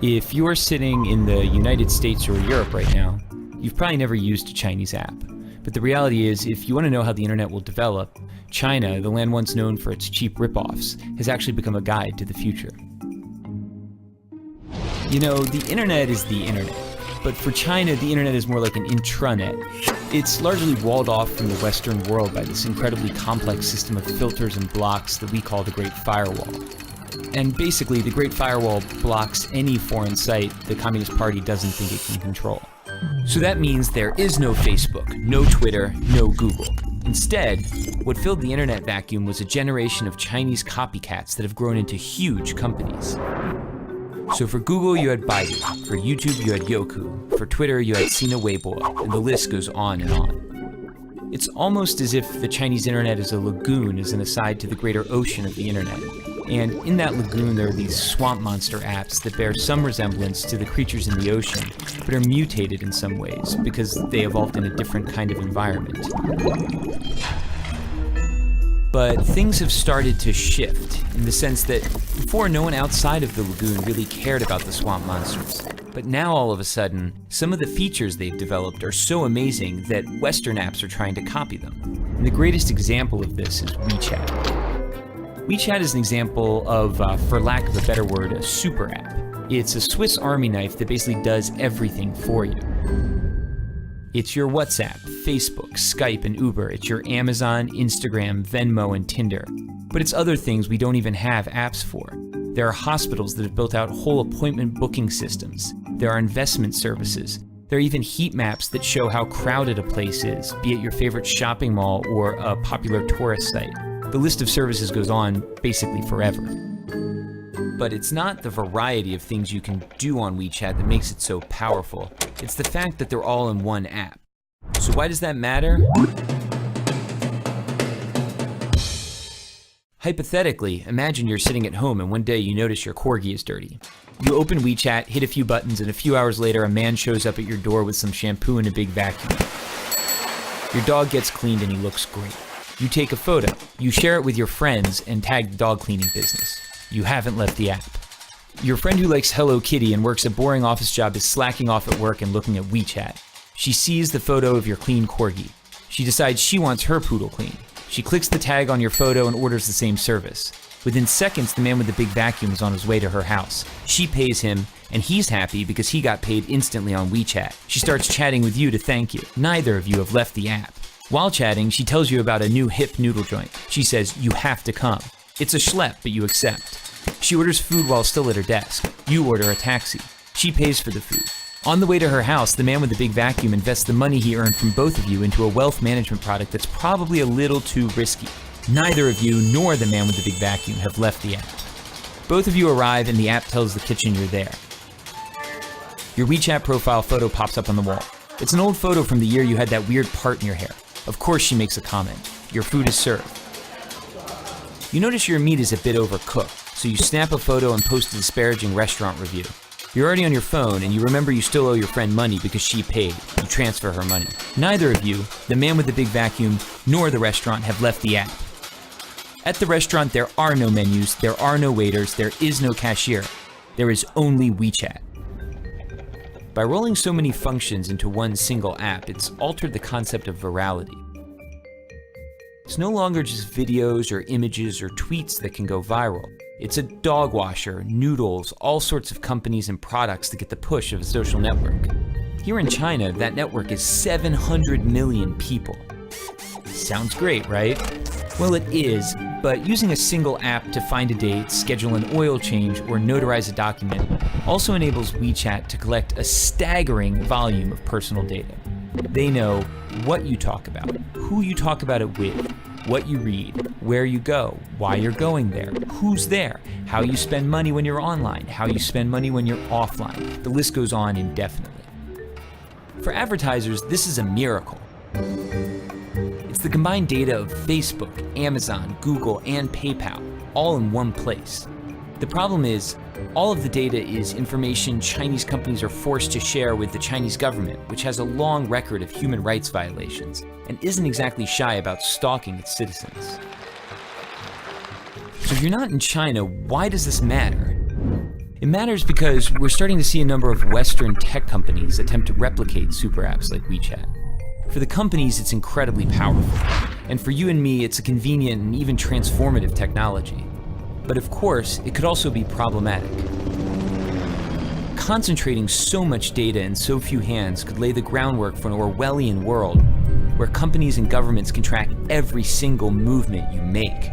If you're sitting in the United States or Europe right now, you've probably never used a Chinese app. But the reality is, if you want to know how the internet will develop, China, the land once known for its cheap ripoffs, has actually become a guide to the future. You know, the internet is the internet. But for China, the internet is more like an intranet. It's largely walled off from the Western world by this incredibly complex system of filters and blocks that we call the Great Firewall. And basically, the Great Firewall blocks any foreign site the Communist Party doesn't think it can control. So that means there is no Facebook, no Twitter, no Google. Instead, what filled the internet vacuum was a generation of Chinese copycats that have grown into huge companies. So for Google, you had Baidu. For YouTube, you had Youku. For Twitter, you had Sina Weibo, and the list goes on and on. It's almost as if the Chinese internet is a lagoon as an aside to the greater ocean of the internet. And in that lagoon, there are these swamp monster apps that bear some resemblance to the creatures in the ocean, but are mutated in some ways because they evolved in a different kind of environment. But things have started to shift in the sense that before, no one outside of the lagoon really cared about the swamp monsters. But now all of a sudden, some of the features they've developed are so amazing that Western apps are trying to copy them. And the greatest example of this is WeChat. WeChat is an example of, for lack of a better word, a super app. It's a Swiss Army knife that basically does everything for you. It's your WhatsApp, Facebook, Skype, and Uber. It's your Amazon, Instagram, Venmo, and Tinder. But it's other things we don't even have apps for. There are hospitals that have built out whole appointment booking systems. There are investment services. There are even heat maps that show how crowded a place is, be it your favorite shopping mall or a popular tourist site. The list of services goes on basically forever. But it's not the variety of things you can do on WeChat that makes it so powerful. It's the fact that they're all in one app. So why does that matter? Hypothetically, imagine you're sitting at home and one day you notice your corgi is dirty. You open WeChat, hit a few buttons, and a few hours later a man shows up at your door with some shampoo and a big vacuum. Your dog gets cleaned and he looks great. You take a photo, you share it with your friends, and tag the dog cleaning business. You haven't left the app. Your friend who likes Hello Kitty and works a boring office job is slacking off at work and looking at WeChat. She sees the photo of your clean corgi. She decides she wants her poodle clean. She clicks the tag on your photo and orders the same service. Within seconds, the man with the big vacuum is on his way to her house. She pays him, and he's happy because he got paid instantly on WeChat. She starts chatting with you to thank you. Neither of you have left the app. While chatting, she tells you about a new hip noodle joint. She says, you have to come. It's a schlep, but you accept. She orders food while still at her desk. You order a taxi. She pays for the food. On the way to her house, the man with the big vacuum invests the money he earned from both of you into a wealth management product that's probably a little too risky. Neither of you nor the man with the big vacuum have left the app. Both of you arrive and the app tells the kitchen you're there. Your WeChat profile photo pops up on the wall. It's an old photo from the year you had that weird part in your hair. Of course she makes a comment. Your food is served. You notice your meat is a bit overcooked, so you snap a photo and post a disparaging restaurant review. You're already on your phone and you remember you still owe your friend money because she paid. You transfer her money. Neither of you, the man with the big vacuum, nor the restaurant have left the app. At the restaurant, there are no menus, there are no waiters, there is no cashier. There is only WeChat. By rolling so many functions into one single app, it's altered the concept of virality. It's no longer just videos or images or tweets that can go viral. It's a dog washer, noodles, all sorts of companies and products that get the push of a social network. Here in China, that network is 700 million people. Sounds great, right? Well, it is, but using a single app to find a date, schedule an oil change, or notarize a document also enables WeChat to collect a staggering volume of personal data. They know what you talk about, who you talk about it with, what you read, where you go, why you're going there, who's there, how you spend money when you're online, how you spend money when you're offline. The list goes on indefinitely. For advertisers, this is a miracle. It's the combined data of Facebook, Amazon, Google, and PayPal, all in one place. The problem is, all of the data is information Chinese companies are forced to share with the Chinese government, which has a long record of human rights violations and isn't exactly shy about stalking its citizens. So if you're not in China, why does this matter? It matters because we're starting to see a number of Western tech companies attempt to replicate super apps like WeChat. For the companies, it's incredibly powerful, and for you and me, it's a convenient and even transformative technology. But of course, it could also be problematic. Concentrating so much data in so few hands could lay the groundwork for an Orwellian world where companies and governments can track every single movement you make.